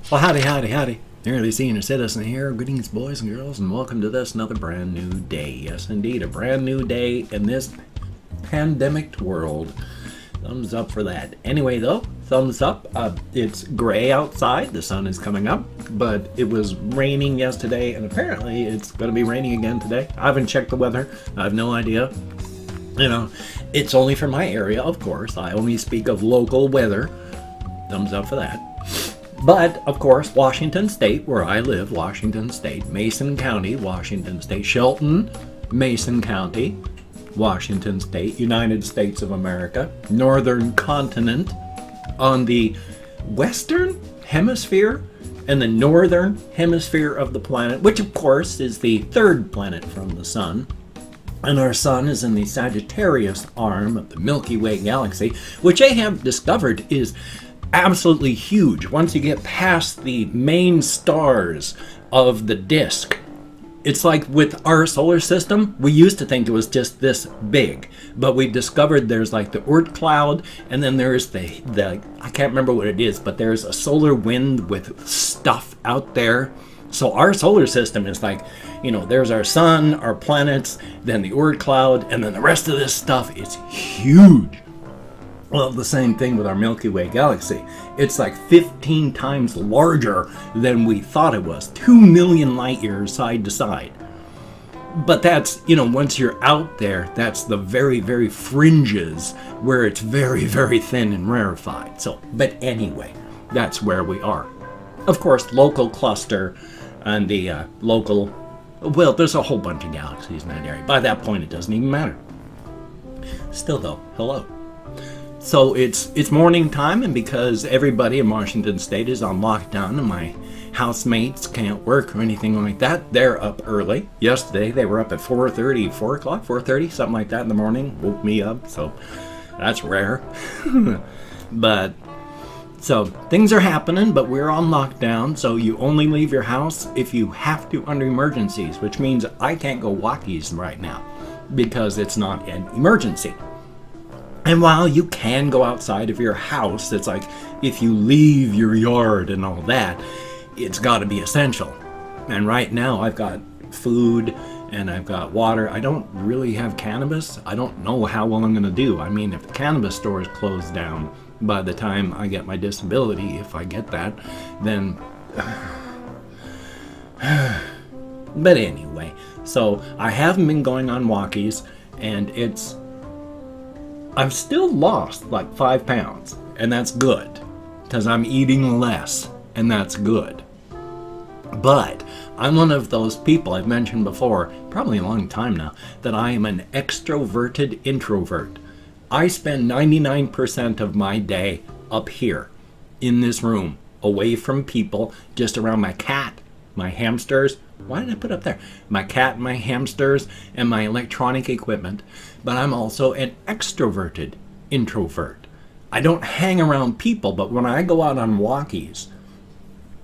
Well, howdy, howdy, howdy. Nearly Senior Citizen here. Greetings, boys and girls, and welcome to this another brand new day. Yes, indeed, a brand new day in this pandemic world. Thumbs up for that. Anyway, though, thumbs up. It's gray outside. The sun is coming up, but it was raining yesterday, and apparently it's going to be raining again today. I haven't checked the weather. I have no idea. You know, it's only for my area, of course. I only speak of local weather. Thumbs up for that. But, of course, Washington State, where I live, Washington State, Mason County, Washington State, Shelton, Mason County, Washington State, United States of America, Northern Continent, on the Western Hemisphere and the Northern Hemisphere of the planet, which, of course, is the third planet from the Sun. And our Sun is in the Sagittarius arm of the Milky Way galaxy, which I have discovered is absolutely huge. Once you get past the main stars of the disk, it's like with our solar system, we used to think it was just this big, but we discovered there's like the Oort cloud, and then there's the I can't remember what it is, but there's a solar wind with stuff out there. So our solar system is like, you know, there's our sun, our planets, then the Oort cloud, and then the rest of this stuff is huge. Well, the same thing with our Milky Way galaxy. It's like 15 times larger than we thought it was. 2 million light years side to side. But that's, you know, once you're out there, that's the very, very fringes where it's very, very thin and rarefied. So, but anyway, that's where we are. Of course, local cluster and the local, well, there's a whole bunch of galaxies in that area. By that point, it doesn't even matter. Still though, hello. So it's morning time, and because everybody in Washington State is on lockdown and my housemates can't work or anything like that, they're up early. Yesterday they were up at 4:30, 4 o'clock, 4:30, something like that in the morning. Woke me up, so that's rare. But so things are happening, but we're on lockdown, so you only leave your house if you have to under emergencies, which means I can't go walkies right now because it's not an emergency. And while you can go outside of your house, it's like if you leave your yard and all that, it's got to be essential. And right now I've got food and I've got water. I don't really have cannabis. I don't know how well I'm going to do. I mean, if the cannabis store is closed down by the time I get my disability, if I get that, then... But anyway, so I haven't been going on walkies, and I've still lost like 5 pounds, and that's good, because I'm eating less, and that's good. But I'm one of those people I've mentioned before, probably a long time now, that I am an extroverted introvert. I spend 99% of my day up here, in this room, away from people, just around my cat, my hamsters. Why did I put up there? My cat, my hamsters, and my electronic equipment. But I'm also an extroverted introvert. I don't hang around people, but when I go out on walkies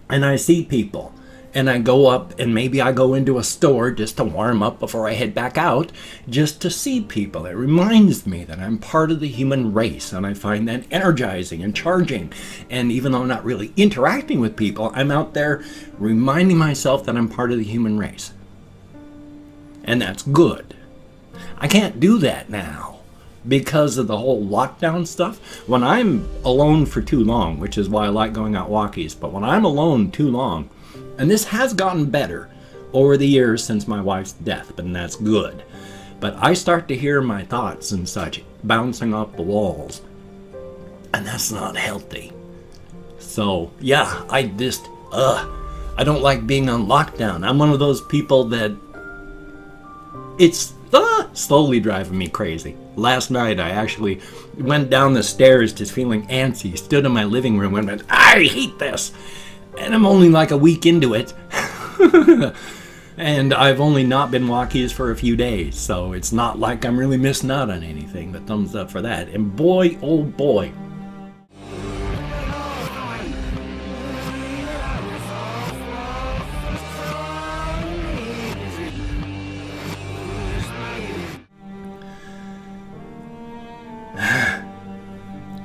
and I see people, and I go up and maybe I go into a store just to warm up before I head back out, just to see people, it reminds me that I'm part of the human race, and I find that energizing and charging. And even though I'm not really interacting with people, I'm out there reminding myself that I'm part of the human race. And that's good. I can't do that now because of the whole lockdown stuff. When I'm alone for too long, which is why I like going out walkies, but when I'm alone too long, and this has gotten better over the years since my wife's death, but that's good. But I start to hear my thoughts and such bouncing off the walls, and that's not healthy. So yeah, I don't like being on lockdown. I'm one of those people that it's slowly driving me crazy. Last night I actually went down the stairs just feeling antsy, stood in my living room and went, I hate this. And I'm only like a week into it. And I've only not been walkies for a few days, so it's not like I'm really missing out on anything, but thumbs up for that. And boy, oh boy.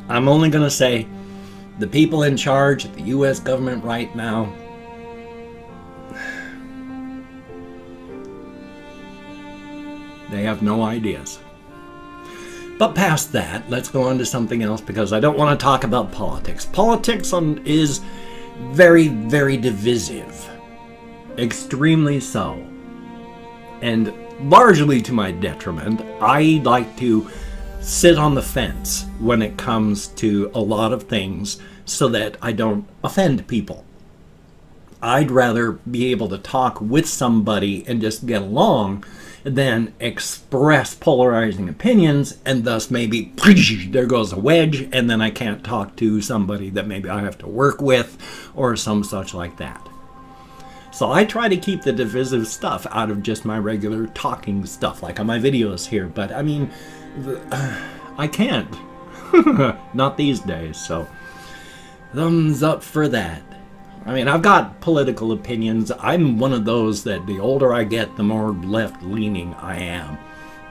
I'm only gonna say The people in charge of the U.S. government right now, they have no ideas. But past that, let's go on to something else, because I don't want to talk about politics. Politics is very, very divisive. Extremely so. And largely to my detriment. I like to sit on the fence when it comes to a lot of things so that I don't offend people. I'd rather be able to talk with somebody and just get along than express polarizing opinions, and thus maybe there goes a wedge, and then I can't talk to somebody that maybe I have to work with or some such like that. So I try to keep the divisive stuff out of just my regular talking stuff, like on my videos here, but I mean, I can't. Not these days, so thumbs up for that. I mean, I've got political opinions. I'm one of those that the older I get, the more left-leaning I am.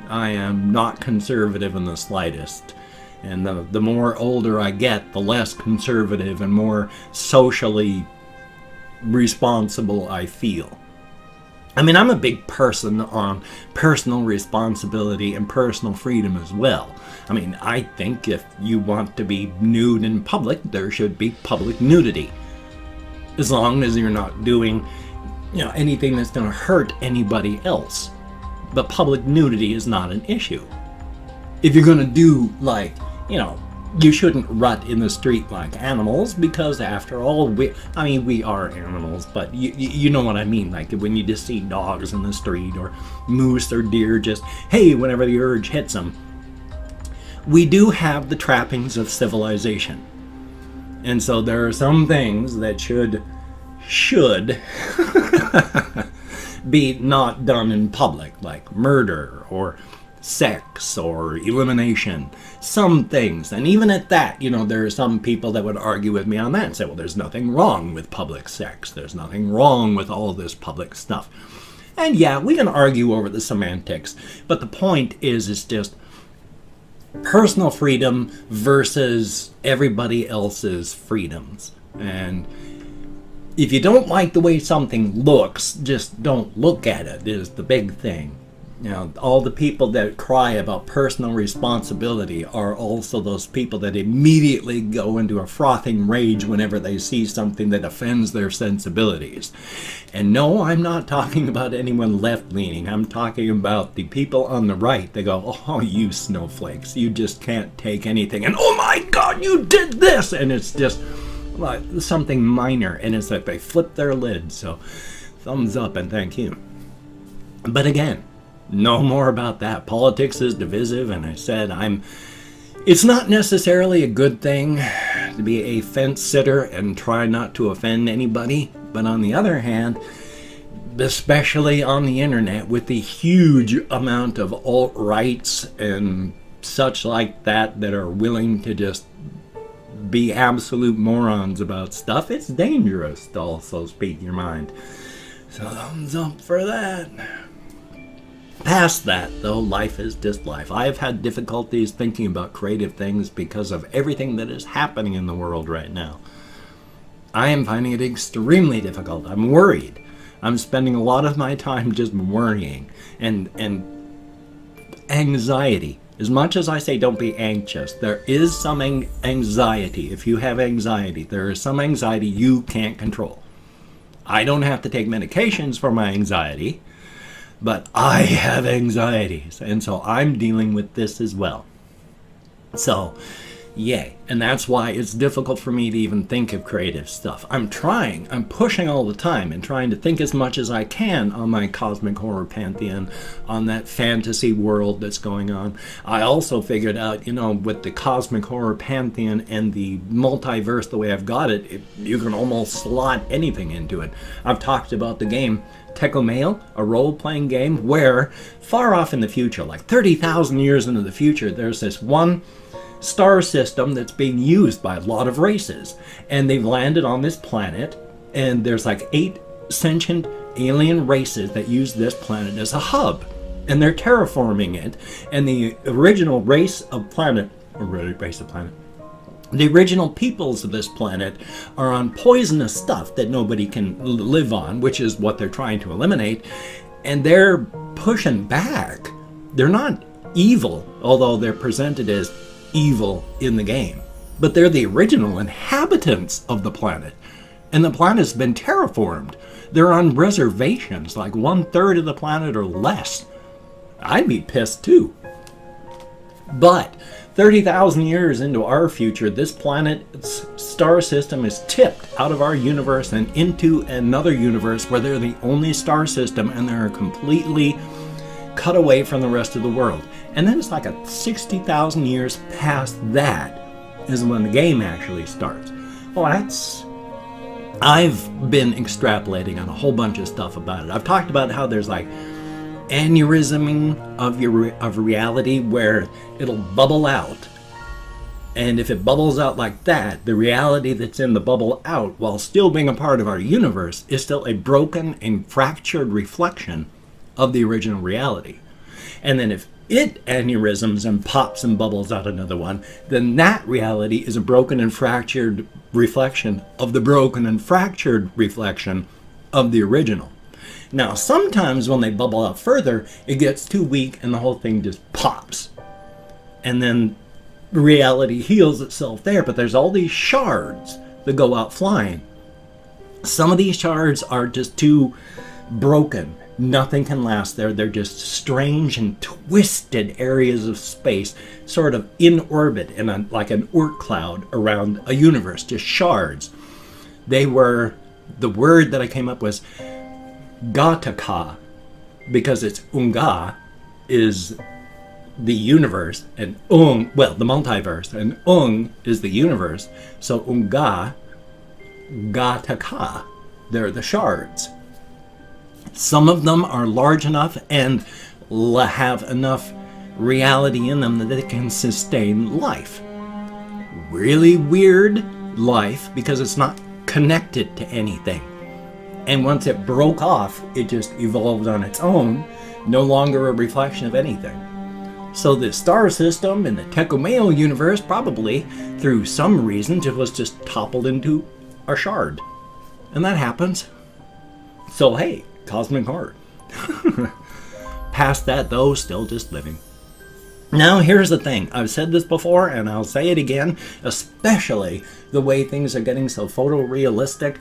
I am not conservative in the slightest. And the more older I get, the less conservative and more socially responsible I feel. I mean, I'm a big person on personal responsibility and personal freedom as well. I mean, I think if you want to be nude in public, there should be public nudity. As long as you're not doing, anything that's going to hurt anybody else. But public nudity is not an issue. If you're going to do, like, you shouldn't rut in the street like animals, because after all, we are animals, but you know what I mean. Like when you just see dogs in the street, or moose or deer, just, hey, whenever the urge hits them. We do have the trappings of civilization. And so there are some things that should be not done in public, like murder or sex or elimination. Some things. And even at that, there are some people that would argue with me on that and say, well, there's nothing wrong with public sex. There's nothing wrong with all this public stuff. And yeah, we can argue over the semantics. But the point is, it's just personal freedom versus everybody else's freedoms. And if you don't like the way something looks, just don't look at it, is the big thing. All the people that cry about personal responsibility are also those people that immediately go into a frothing rage whenever they see something that offends their sensibilities. And no, I'm not talking about anyone left-leaning. I'm talking about the people on the right. They go, oh, you snowflakes, you just can't take anything. And oh my God, you did this! And it's just like something minor. And it's like they flip their lid. So thumbs up and thank you. But again, no more about that. Politics is divisive, and I said it's not necessarily a good thing to be a fence sitter and try not to offend anybody. But on the other hand, especially on the internet, with the huge amount of alt-rights and such like that are willing to just be absolute morons about stuff, it's dangerous to also speak your mind. So thumbs up for that. Past that, though, life is just life. I've had difficulties thinking about creative things because of everything that is happening in the world right now. I am finding it extremely difficult. I'm worried. I'm spending a lot of my time just worrying and anxiety. As much as I say don't be anxious, there is some anxiety. If you have anxiety, there is some anxiety you can't control. I don't have to take medications for my anxiety, but I have anxieties, and so I'm dealing with this as well. So, yay. And that's why it's difficult for me to even think of creative stuff. I'm pushing all the time and trying to think as much as I can on my cosmic horror pantheon, on that fantasy world that's going on. I also figured out, with the cosmic horror pantheon and the multiverse the way I've got it, you can almost slot anything into it. I've talked about the game Techomail, a role-playing game where, far off in the future, like 30,000 years into the future, there's this one star system that's being used by a lot of races. And they've landed on this planet, and there's like 8 sentient alien races that use this planet as a hub. And they're terraforming it. And the original race of planet, The original peoples of this planet are on poisonous stuff that nobody can live on, which is what they're trying to eliminate, and they're pushing back. They're not evil, although they're presented as evil in the game, but they're the original inhabitants of the planet, and the planet's been terraformed. They're on reservations, like 1/3 of the planet or less. I'd be pissed too. But 30,000 years into our future, this planet's star system is tipped out of our universe and into another universe where they're the only star system and they're completely cut away from the rest of the world. And then it's like 60,000 years past that is when the game actually starts. Well, I've been extrapolating on a whole bunch of stuff about it. I've talked about how there's like aneurysming of reality where it'll bubble out, and if it bubbles out like that, the reality that's in the bubble out while still being a part of our universe is still a broken and fractured reflection of the original reality. And then if it aneurysms and pops and bubbles out another one, then that reality is a broken and fractured reflection of the broken and fractured reflection of the original. Now, sometimes when they bubble out further, it gets too weak and the whole thing just pops. And then reality heals itself there, but there's all these shards that go out flying. Some of these shards are just too broken. Nothing can last there. They're just strange and twisted areas of space, sort of in orbit, in like an Oort cloud around a universe, just shards. They were, the word that I came up with, Gataka, because it's Unga is the universe, and well, the multiverse, and is the universe. So Unga, Gataka, they're the shards. Some of them are large enough and have enough reality in them that they can sustain life. Really weird life because it's not connected to anything. And once it broke off, it just evolved on its own, no longer a reflection of anything. So the star system in the Tecumeo universe probably, through some reason, it was just toppled into a shard. And that happens. So hey, cosmic horror. Past that though, still just living. Now here's the thing, I've said this before and I'll say it again, especially the way things are getting so photorealistic.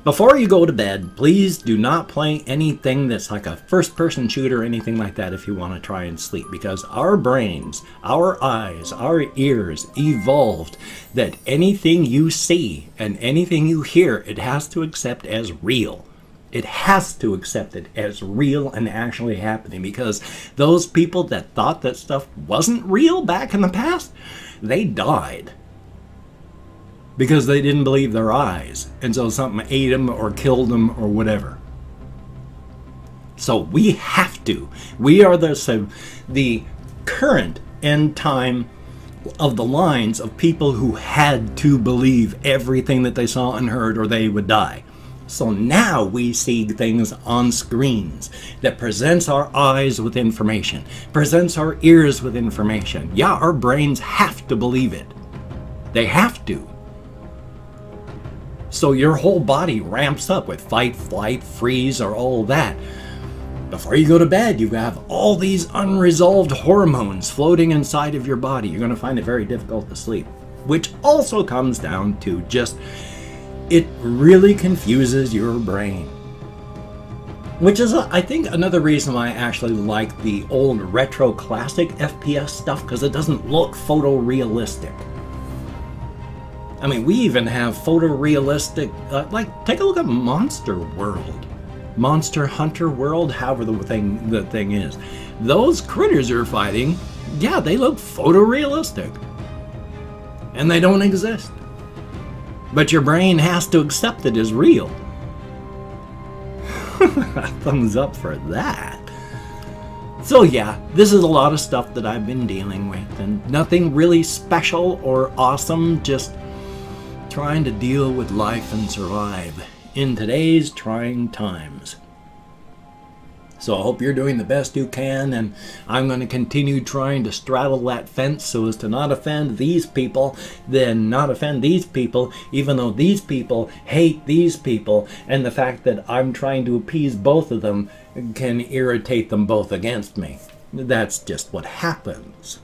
Before you go to bed, please do not play anything that's like a first-person shooter or anything like that if you want to try and sleep, because our brains, our eyes, our ears evolved that anything you see and anything you hear, it has to accept as real. It has to accept it as real and actually happening, because those people that thought that stuff wasn't real back in the past, they died. Because they didn't believe their eyes, and so something ate them or killed them or whatever. So we have to. We are the current end time of the lines of people who had to believe everything that they saw and heard or they would die. So now we see things on screens that presents our eyes with information, presents our ears with information. Yeah, our brains have to believe it. They have to. So your whole body ramps up with fight, flight, freeze, or all that. Before you go to bed, you have all these unresolved hormones floating inside of your body. You're going to find it very difficult to sleep, which also comes down to just, it really confuses your brain. Which is, I think, another reason why I actually like the old retro classic FPS stuff, because it doesn't look photorealistic. I mean, we even have photorealistic, like, take a look at Monster World. Monster Hunter World, however the thing is. Those critters you're fighting, yeah, they look photorealistic. And they don't exist. But your brain has to accept it as real. Thumbs up for that. So yeah, this is a lot of stuff that I've been dealing with, and nothing really special or awesome, just trying to deal with life and survive in today's trying times. So I hope you're doing the best you can, and I'm going to continue trying to straddle that fence so as to not offend these people, then not offend these people, even though these people hate these people, and the fact that I'm trying to appease both of them can irritate them both against me. That's just what happens.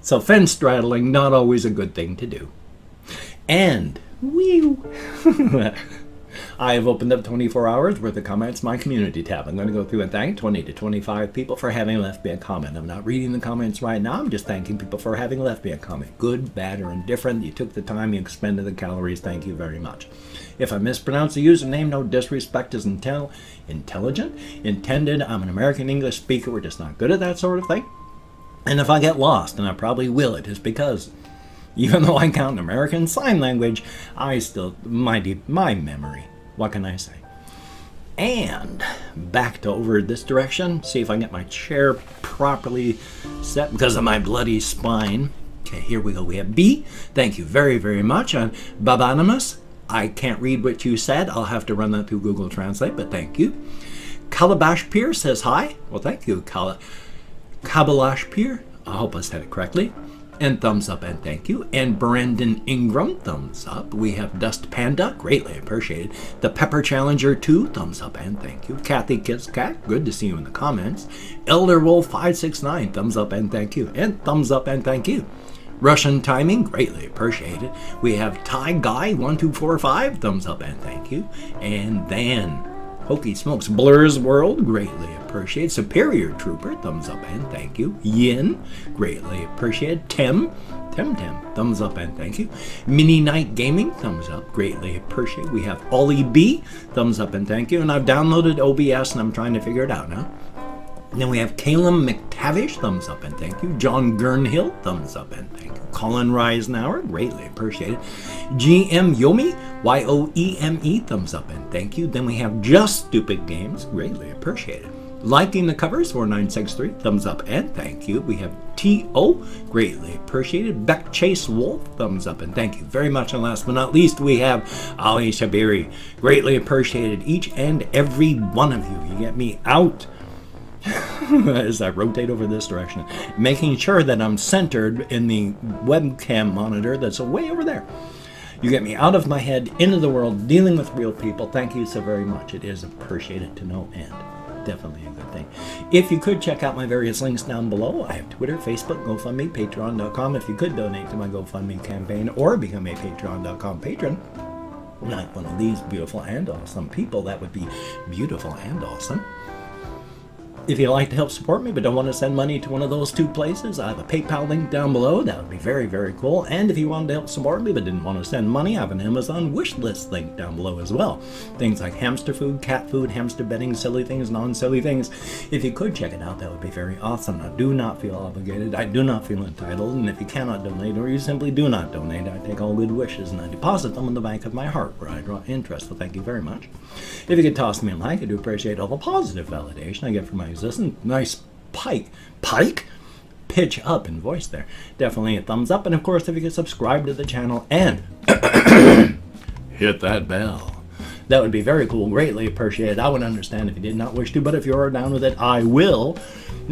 So fence straddling, not always a good thing to do. And, whew, I have opened up 24 hours worth of comments, my community tab. I'm going to go through and thank 20 to 25 people for having left me a comment. I'm not reading the comments right now. I'm just thanking people for having left me a comment. Good, bad, or indifferent. You took the time, you expended the calories. Thank you very much. If I mispronounce the username, no disrespect is intelligent, intended. I'm an American English speaker. We're just not good at that sort of thing. And if I get lost, and I probably will, it is because even though I count American Sign Language, I still, my memory. What can I say? And back to over this direction. See if I can get my chair properly set because of my bloody spine. Okay, here we go. We have B. Thank you very, very much. And Babanimus. I can't read what you said. I'll have to run that through Google Translate, but thank you. Calabash Pier says hi. Well, thank you, Kabalash Pier. I hope I said it correctly. And thumbs up and thank you. And Brandon Ingram, thumbs up. We have Dust Panda, greatly appreciated. The Pepper Challenger 2, thumbs up and thank you. Kathy Kiss Cat, good to see you in the comments. Elder Wolf 569, thumbs up and thank you. And thumbs up and thank you. Russian Timing, greatly appreciated. We have Thai Guy 1245, thumbs up and thank you. And then Hokey Smokes Blur's World, greatly appreciated. Superior Trooper, thumbs up and thank you. Yin, greatly appreciated. Tim, thumbs up and thank you. Mini Night Gaming, thumbs up, greatly appreciated. We have Ollie B, thumbs up and thank you. And I've downloaded OBS and I'm trying to figure it out now. And then we have Calum McTavish, thumbs up and thank you. John Gurnhill, thumbs up and thank you. Colin Reisenauer, greatly appreciated. GM Yomi, Y-O-E-M-E, thumbs up and thank you. Then we have Just Stupid Games, greatly appreciated. Liking the covers, 4963, thumbs up and thank you. We have T.O., greatly appreciated. Beck Chase Wolf, thumbs up and thank you very much. And last but not least, we have Ali Shabiri, greatly appreciated. Each and every one of you. You get me out as I rotate over this direction, making sure that I'm centered in the webcam monitor that's way over there. You get me out of my head, into the world, dealing with real people. Thank you so very much. It is appreciated to no end. Definitely a good thing. If you could check out my various links down below, I have Twitter, Facebook, GoFundMe, Patreon.com. If you could donate to my GoFundMe campaign or become a Patreon.com patron, like one of these beautiful and awesome people, that would be beautiful and awesome. If you'd like to help support me but don't want to send money to one of those two places, I have a PayPal link down below. That would be very, very cool. And if you wanted to help support me but didn't want to send money, I have an Amazon wish list link down below as well. Things like hamster food, cat food, hamster bedding, silly things, non-silly things. If you could check it out, that would be very awesome. I do not feel obligated. I do not feel entitled. And if you cannot donate or you simply do not donate, I take all good wishes and I deposit them in the bank of my heart where I draw interest. So thank you very much. If you could toss me a like, I do appreciate all the positive validation I get from my existence. Nice pike pitch up in voice there. Definitely a thumbs up. And of course, if you could subscribe to the channel and hit that bell, that would be very cool. Greatly appreciated. I would understand if you did not wish to, but if you're down with it, I will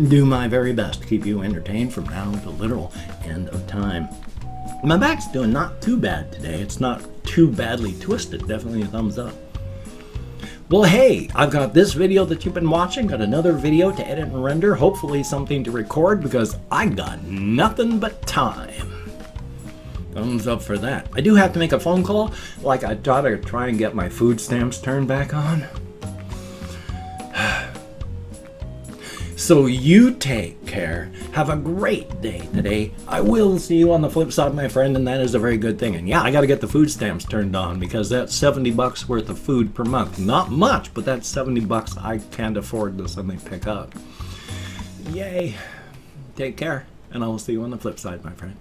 do my very best to keep you entertained from now to the literal end of time. My back's doing not too bad today. It's not too badly twisted. Definitely a thumbs up. Well, hey, I've got this video that you've been watching, got another video to edit and render, hopefully something to record because I got nothing but time. Thumbs up for that. I do have to make a phone call, like I thought I'd try and get my food stamps turned back on. So you take care. Have a great day today. I will see you on the flip side, my friend, and that is a very good thing. And yeah, I got to get the food stamps turned on because that's 70 bucks worth of food per month. Not much, but that's 70 bucks I can't afford to suddenly pick up. Yay. Take care, and I will see you on the flip side, my friend.